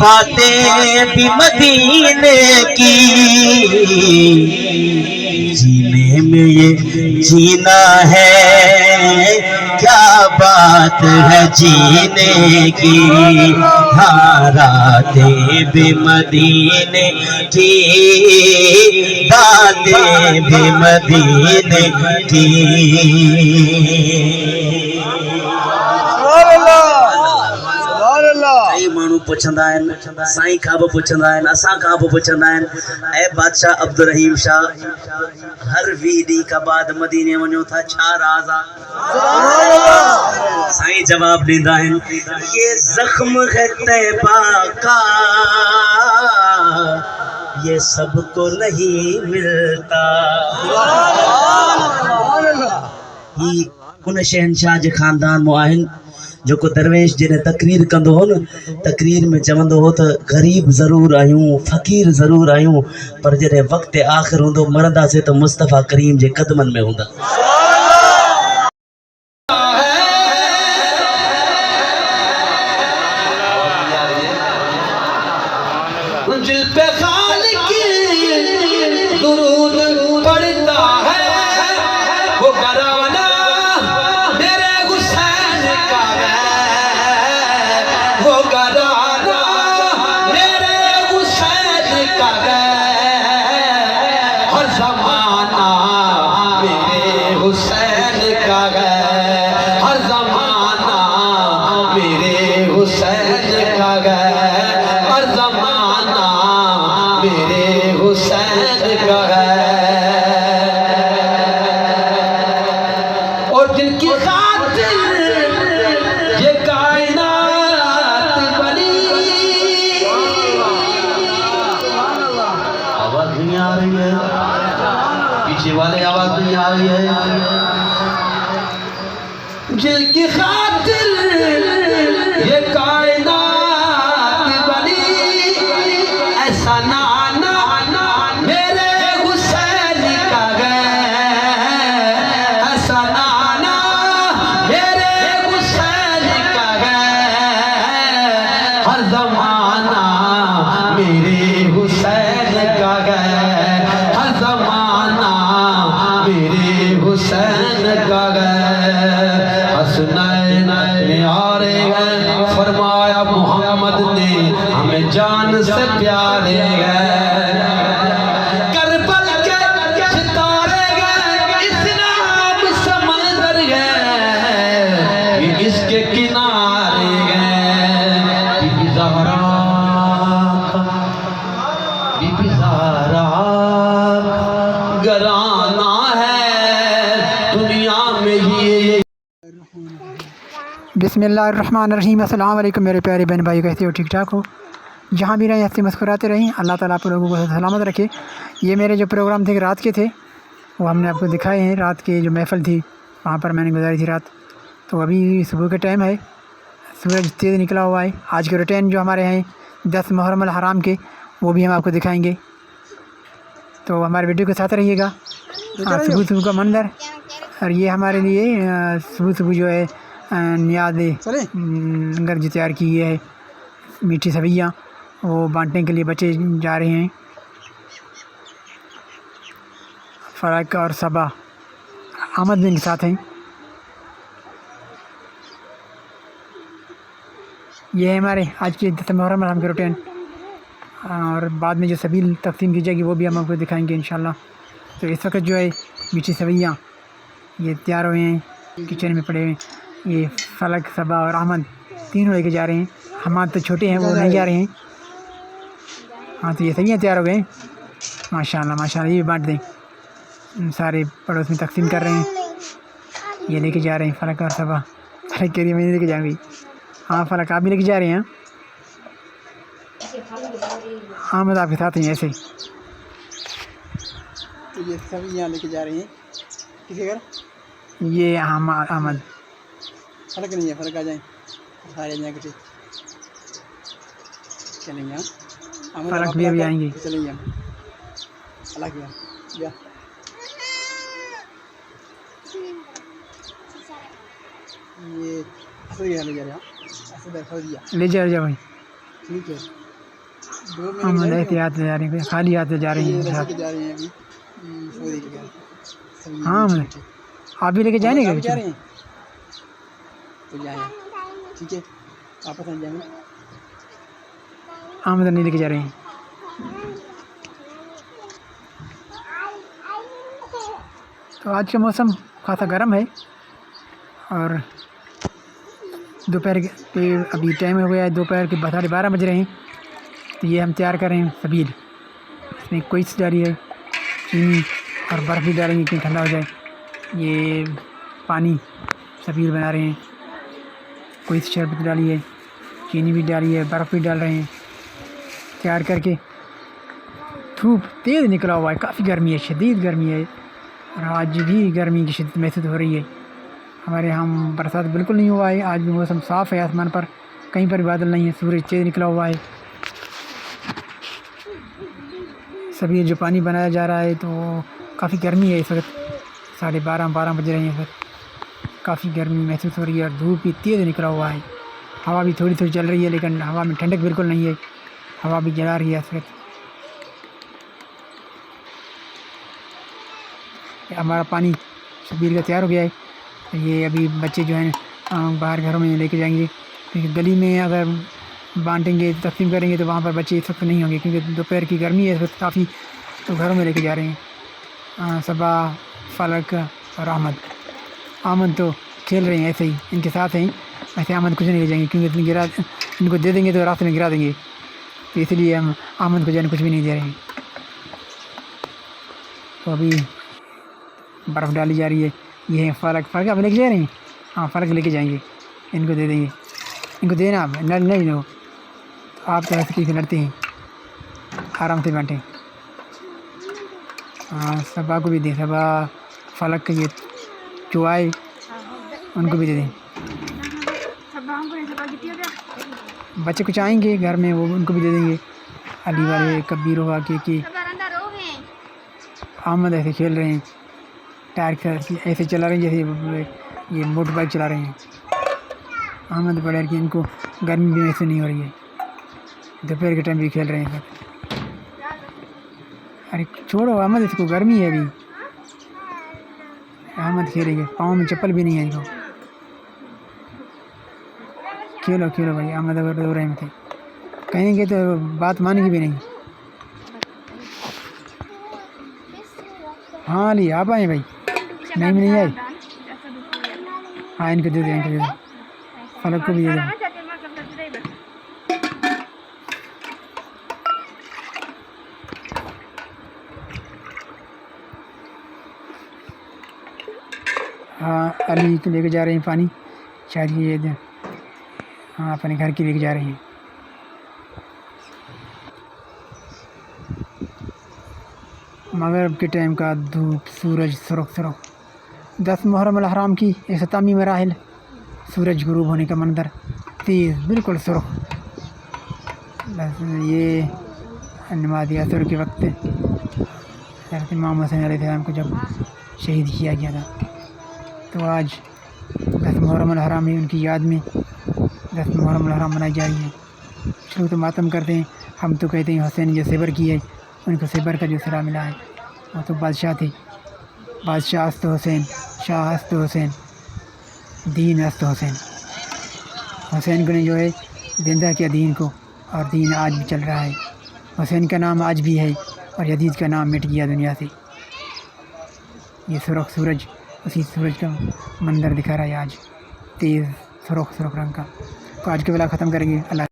باتیں بھی مدینے کی، جینے میں یہ جینا ہے کیا بات ہے جینے کی، ہاں راتیں بھی مدینے کی، باتیں بھی مدینے کی۔ کئی مانو پوچھندا آہن سائیں کھا بھی پوچھندا آہن اساں کھا بھی پوچھندا آہن اے بادشاہ عبدالرحیم شاہ ہر 20 ڈی کا بعد مدینے ونجو تھا چھا راز آ؟ سائیں جواب دیندا آہن یہ زخم ہے طیبہ کا یہ سب کو نہیں ملتا۔ یہ ان شہنشاہ جے خاندان مو آہن جو کو درویش جنہیں تقریر کندو ہو نا تقریر میں چوندو ہو تو غریب ضرور آیوں فقیر ضرور آیوں پر جنہیں وقت آخر ہوندو مرندہ سے تو مصطفیٰ کریم جے قدمن میں ہوندا۔ جل پہ خالق درود پڑھتا ہے وہ گھرانہ میرے حسین کا ہے، وہ گھرانہ میرے حسین کا ہے، ہر زمانہ میرے حسین کا ہے، ہر زمانہ میرے حسین کا ہے، ہر زمانہ میرے حسین کا ہے۔ اور جن کی خاطر یہ کائنات بنی، آواز نہیں آ رہی ہے پیچھے والے، آواز نہیں آ رہی ہے۔ جن کی خاطر یہ کائنات بنی، ایسا نانا میرے حسین کا ہے، ایسا نانا میرے حسین کا ہے، ہر زمانہ میرے حسین کا ہے، ہر زمانہ میرے حسین کا ہے۔ حسنین نیارے ہیں فرمایا محمد نے ہمیں جان سے پیارے ہیں، کربل کے ستارے گئے اس نام سمندر گئے، یہ اس کے کنارے گئے، بی بی زہرا بی بی زہرا گھرانہ ہے دنیا میں ہی۔ بسم اللہ الرحمن الرحیم۔ السلام علیکم میرے پیارے بہن بھائی، کیسے ہو؟ ٹھیک ٹھاک ہو؟ جہاں بھی رہیں ہنستے مسکراتے رہیں، اللہ تعالیٰ آپ لوگوں کو سلامت رکھے۔ یہ میرے جو پروگرام تھے رات کے تھے وہ ہم نے آپ کو دکھائے ہیں، رات کے جو محفل تھی وہاں پر میں نے گزاری تھی رات۔ تو ابھی صبح کا ٹائم ہے، سورج تیز نکلا ہوا ہے۔ آج کے روٹین جو ہمارے ہیں 10 محرم الحرام کے وہ بھی ہم آپ کو دکھائیں گے، تو ہمارے ویڈیو کے ساتھ رہیے گا۔ صبح صبح کا منظر، اور یہ ہمارے لیے صبح صبح جو ہے نیاز لنگر جو تیار کی ہے میٹھی سویاں، وہ بانٹنے کے لیے بچے جا رہے ہیں۔ فرق اور صبا احمد بھی ان کے ساتھ ہیں۔ یہ ہے ہمارے آج کے 10 محرم الحرام کے روٹین، اور بعد میں جو سبیل تقسیم کی جائے گی وہ بھی ہم آپ کو دکھائیں گے انشاءاللہ۔ تو اس وقت جو ہے میٹھی سویاں یہ تیار ہوئے ہیں، کچن میں پڑے ہوئے ہیں۔ یہ فلک، صبا اور احمد تینوں لے کے جا رہے ہیں، حماد تو چھوٹے ہیں وہ نہیں جا رہے ہیں۔ ہاں تو یہ سویاں تیار ہو گئے ہیں، ماشاءاللہ ماشاءاللہ۔ یہ بھی بانٹ دیں، سارے پڑوس میں تقسیم کر رہے ہیں۔ یہ لے کے جا رہے ہیں فلک اور صبا۔ فلک کہہ رہی ہے میں نہیں لے کے جاؤں گی۔ ہاں فلک آپ بھی لے کے جا رہے ہیں؟ احمد آپ کے ساتھ ہیں ایسے۔ یہ سویاں لے کے جا رہے ہیں کسی گھر؟ یہ احمد۔ فلک نہیں ہے، فلک آ جائیں، سارے جائیں کٹے چلیں گے۔ فلک بھی ابھی آئیں گے، چلیں گے فلک بھی یہ لے جا رہے ہیں، لے جا بھائی، ٹھیک ہے۔ ہم احتیاط سے جا رہے ہیں، خالی ہاتھ سے جا رہے ہیں صاحب۔ ہاں آپ بھی لے کے جائیں گے کیا؟ ٹھیک ہے واپس آ جائیں گے۔ ہم ادھر نہیں لے کے جا رہے ہیں۔ تو آج کا موسم خاصا گرم ہے، اور دوپہر کے ابھی ٹائم ہو گیا ہے، دوپہر کے 12:30 بج رہے ہیں۔ تو یہ ہم تیار کر رہے ہیں سبیل، اس میں کوئی ڈالی ہے، چینی اور برف بھی ڈالیں گے کہ ٹھنڈا ہو جائے۔ یہ پانی سبیل بنا رہے ہیں، کوئی شربت ڈالی ہے، چینی بھی ڈالی ہے، برف بھی ڈال رہے ہیں تیار کر کے۔ دھوپ تیز نکلا ہوا ہے، کافی گرمی ہے، شدید گرمی ہے، اور آج بھی گرمی کی شدت محسوس ہو رہی ہے۔ ہمارے یہاں برسات بالکل نہیں ہوا ہے، آج بھی موسم صاف ہے، آسمان پر کہیں پر بادل نہیں ہے، سورج تیز نکلا ہوا ہے۔ سبھی جو پانی بنایا جا رہا ہے تو کافی گرمی ہے اس وقت، 12:30 بج رہے ہیں، پھر کافی گرمی محسوس ہو رہی ہے، اور دھوپ بھی تیز نکلا ہوا ہے۔ ہوا بھی تھوڑی تھوڑی چل رہی ہے، لیکن ہوا میں ٹھنڈک بالکل نہیں ہے، ہوا بھی جلا رہی ہے اس وقت۔ ہمارا پانی شبیر کا تیار ہو گیا ہے، یہ ابھی بچے جو ہیں باہر گھروں میں لے کے جائیں گے، کیونکہ گلی میں اگر بانٹیں گے تقسیم کریں گے تو وہاں پر بچے اس وقت نہیں ہوں گے، کیونکہ دوپہر کی گرمی ہے اس وقت کافی، تو گھروں میں لے کے جا رہے ہیں۔ صبا، فلک اور احمد تو کھیل رہے ہیں ایسے ہی، ان کے ساتھ ہیں، ایسے احمد کچھ نہیں لے جائیں گے، کیونکہ ان کو دے دیں گے تو راستے میں گرا دیں گے، تو اس لیے ہم احمد کو کچھ بھی نہیں دے رہے ہیں۔ تو ابھی برف ڈالی جا رہی ہے، یہ ہے فلک آپ لے کے جا رہے ہیں؟ ہاں فلک لے کے جائیں گے، ان کو دے دیں گے، ان کو دینا آپ نہیں لو، آپ تو ایسے کسی لڑتے ہیں، آرام سے بیٹھیں۔ ہاں صبا کو بھی دیں، صبا فلک کے یہ چوائے ان کو بھی دے دیں۔ بچے کچھ آئیں گے گھر میں، وہ ان کو بھی دے دیں گے، علی والے، کبیر ہوا کی احمد ایسے کھیل رہے ہیں، ٹائر ایسے چلا رہے ہیں جیسے یہ موٹر بائک چلا رہے ہیں۔ احمد بڑے کہ ان کو گرمی بھی محسوس نہیں ہو رہی ہے، دوپہر کے ٹائم بھی کھیل رہے ہیں۔ ارے چھوڑو احمد، اس کو گرمی ہے ابھی، احمد کھیلیں گے، پاؤں میں چپل بھی نہیں ہے ان کو۔ کھیلو بھائی، احمد اگر رو رہے ہیں تھے، کہیں گے تو بات مانیں گے بھی نہیں۔ ہاں علی آپ آئیں بھائی، نہیں آئے، ہاں ان کو دے دیں، فلک کو بھی دے دیں۔ ہاں علی کو لے کے جا رہے ہیں پانی، شاید یہ ہاں اپنے گھر کی لے کے جا رہے ہیں۔ مغرب کے ٹائم کا دھوپ، سورج سرخ 10 محرم الحرام کی اختتامی مراحل، سورج غروب ہونے کا منظر، تیز بالکل سرخ۔ بس یہ نماز عصر کے وقت حضرت امام حسین علیہ السلام کو جب شہید کیا گیا تھا، تو آج 10 محرم الحرام ہے، ان کی یاد میں 10 محرم الحرام منائی جا رہی ہے۔ شروع تو ماتم کرتے ہیں، ہم تو کہتے ہیں حسین جو صبر کی ہے، ان کو صبر کا جو صلہ ملا ہے، وہ تو بادشاہ تھے، بادشاہ است حسین، شاہ است حسین، دین است حسین۔ حسین کو نے جو ہے زندہ کیا دین کو، اور دین آج بھی چل رہا ہے، حسین کا نام آج بھی ہے، اور یزید کا نام مٹ گیا دنیا سے۔ یہ سرخ سورج اسی سورج کا منظر دکھا رہا ہے آج، تیز سرخ رنگ کا۔ تو آج کے ویلا ختم کریں گے، اللہ